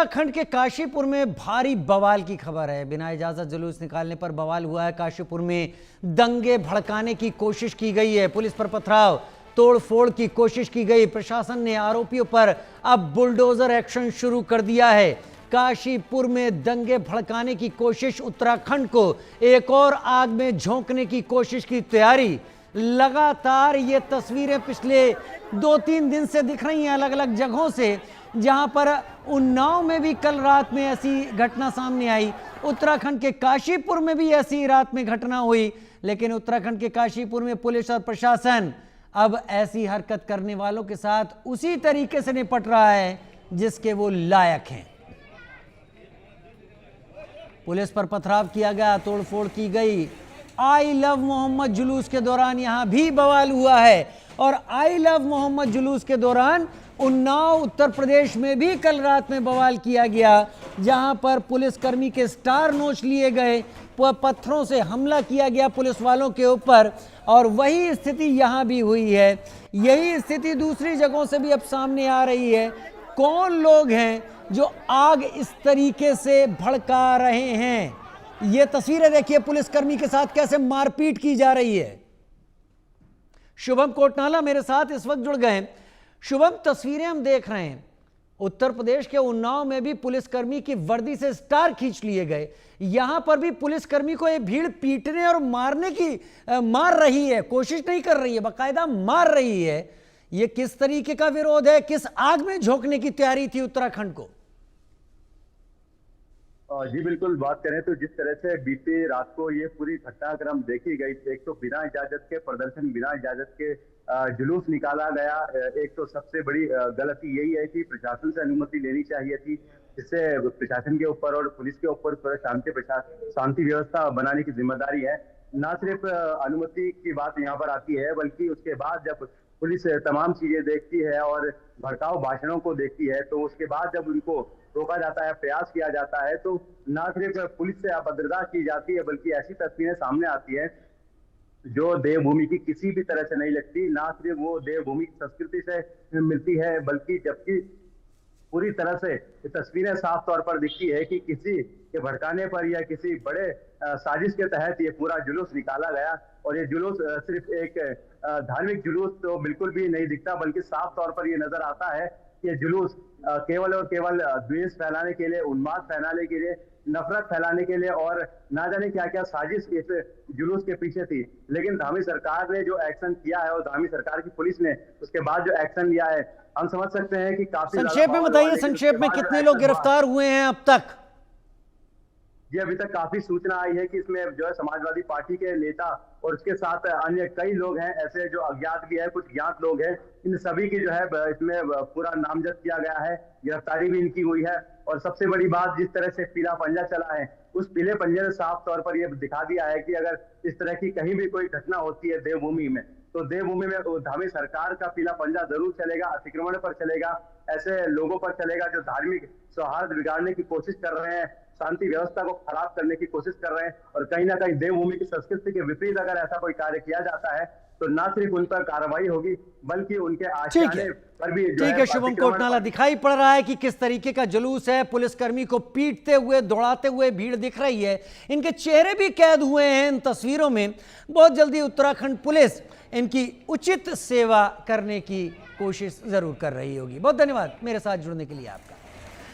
उत्तराखंड के काशीपुर में भारी बवाल की खबर है। बिना इजाजत जुलूस निकालने पर बवाल हुआ है। काशीपुर में दंगे भड़काने की कोशिश की गई है। पुलिस पर पथराव तोड़फोड़ की कोशिश की गई। प्रशासन ने आरोपियों पर अब बुलडोजर एक्शन शुरू कर दिया है। काशीपुर में दंगे भड़काने की कोशिश, उत्तराखंड को एक और आग में झोंकने की कोशिश की तैयारी। लगातार ये तस्वीरें पिछले 2-3 दिन से दिख रही हैं अलग अलग जगहों से, जहां पर उन्नाव में भी कल रात में ऐसी घटना सामने आई। उत्तराखंड के काशीपुर में भी ऐसी रात में घटना हुई, लेकिन उत्तराखंड के काशीपुर में पुलिस और प्रशासन अब ऐसी हरकत करने वालों के साथ उसी तरीके से निपट रहा है जिसके वो लायक हैं। पुलिस पर पथराव किया गया, तोड़फोड़ की गई। आई लव मोहम्मद जुलूस के दौरान यहां भी बवाल हुआ है और आई लव मोहम्मद जुलूस के दौरान उन्नाव उत्तर प्रदेश में भी कल रात में बवाल किया गया, जहां पर पुलिसकर्मी के स्टार नोच लिए गए, पत्थरों से हमला किया गया पुलिस वालों के ऊपर। और वही स्थिति यहां भी हुई है। यही स्थिति दूसरी जगहों से भी अब सामने आ रही है। कौन लोग हैं जो आग इस तरीके से भड़का रहे हैं? ये तस्वीरें देखिए, पुलिसकर्मी के साथ कैसे मारपीट की जा रही है। शुभम कोटनाला मेरे साथ इस वक्त जुड़ गए। शुभम, तस्वीरें हम देख रहे हैं, उत्तर प्रदेश के उन्नाव में भी पुलिसकर्मी की वर्दी से स्टार खींच लिए गए। यहां पर भी पुलिसकर्मी को ये भीड़ पीटने और मारने की मार रही है, कोशिश नहीं कर रही है, बाकायदा मार रही है। ये किस तरीके का विरोध है? किस आग में झोंकने की तैयारी थी उत्तराखंड को? जी बिल्कुल, बात करें तो जिस तरह से बीती रात को ये पूरी घटनाक्रम देखी गई, एक तो बिना इजाजत के प्रदर्शन, बिना इजाजत के जुलूस निकाला गया। एक तो सबसे बड़ी गलती यही है कि प्रशासन से अनुमति लेनी चाहिए थी, जिससे प्रशासन के ऊपर और पुलिस के ऊपर शांति व्यवस्था बनाने की जिम्मेदारी है। न सिर्फ अनुमति की बात यहाँ पर आती है, बल्कि उसके बाद जब पुलिस तमाम चीजें देखती है और भड़काऊ भाषणों को देखती है, तो उसके बाद जब उनको रोका जाता है, प्रयास किया जाता है, तो न सिर्फ पुलिस से अभद्रता की जाती है, बल्कि ऐसी तस्वीरें सामने आती है जो देवभूमि की किसी भी तरह से नहीं लगती। ना सिर्फ वो देवभूमि की संस्कृति से मिलती है, बल्कि जबकि पूरी तरह से ये तस्वीरें साफ तौर पर दिखती है कि किसी के भड़काने पर या किसी बड़े साजिश के तहत ये पूरा जुलूस निकाला गया। और ये जुलूस सिर्फ एक धार्मिक जुलूस तो बिल्कुल भी नहीं दिखता, बल्कि साफ तौर पर ये नजर आता है कि ये जुलूस केवल और केवल द्वेष फैलाने के लिए, उन्माद फैलाने के लिए, नफरत फैलाने के लिए और ना जाने क्या क्या साजिश इस जुलूस के पीछे थी। लेकिन धामी सरकार ने जो एक्शन किया है और धामी सरकार की पुलिस ने उसके बाद जो एक्शन लिया है, हम समझ सकते हैं कि काफी। संक्षेप में बताइए, संक्षेप में कितने लोग गिरफ्तार हुए हैं अब तक? जी अभी तक काफी सूचना आई है कि इसमें जो है समाजवादी पार्टी के नेता और उसके साथ अन्य कई लोग हैं, ऐसे जो अज्ञात भी है, कुछ ज्ञात लोग हैं। इन सभी की जो है इसमें पूरा नामजद किया गया है, गिरफ्तारी भी इनकी हुई है। और सबसे बड़ी बात, जिस तरह से पीला पंजा चला है, उस पीले पंजे ने साफ तौर पर यह दिखा दिया है कि अगर इस तरह की कहीं भी कोई घटना होती है देवभूमि में, तो देवभूमि में धामी सरकार का पीला पंजा जरूर चलेगा, अतिक्रमण पर चलेगा, ऐसे लोगों पर चलेगा जो धार्मिक सौहार्द बिगाड़ने की कोशिश कर रहे हैं, शांति व्यवस्था को खराब करने की कोशिश कर रहे हैं। और कहीं ना कहीं देवभूमि की संस्कृति के विपरीत अगर ऐसा कोई कार्य किया जाता है, तो ना सिर्फ उन पर कार्रवाई होगी, बल्कि उनके आशियाने पर भी। ठीक है शुभम कोटनाला, दिखाई पड़ रहा है कि किस तरीके का जुलूस है। पुलिसकर्मी को पीटते हुए, दौड़ाते हुए भीड़ दिख रही है, इनके चेहरे भी कैद हुए हैं इन तस्वीरों में। बहुत जल्दी उत्तराखंड पुलिस इनकी उचित सेवा करने की कोशिश जरूर कर रही होगी। बहुत धन्यवाद मेरे साथ जुड़ने के लिए आपका।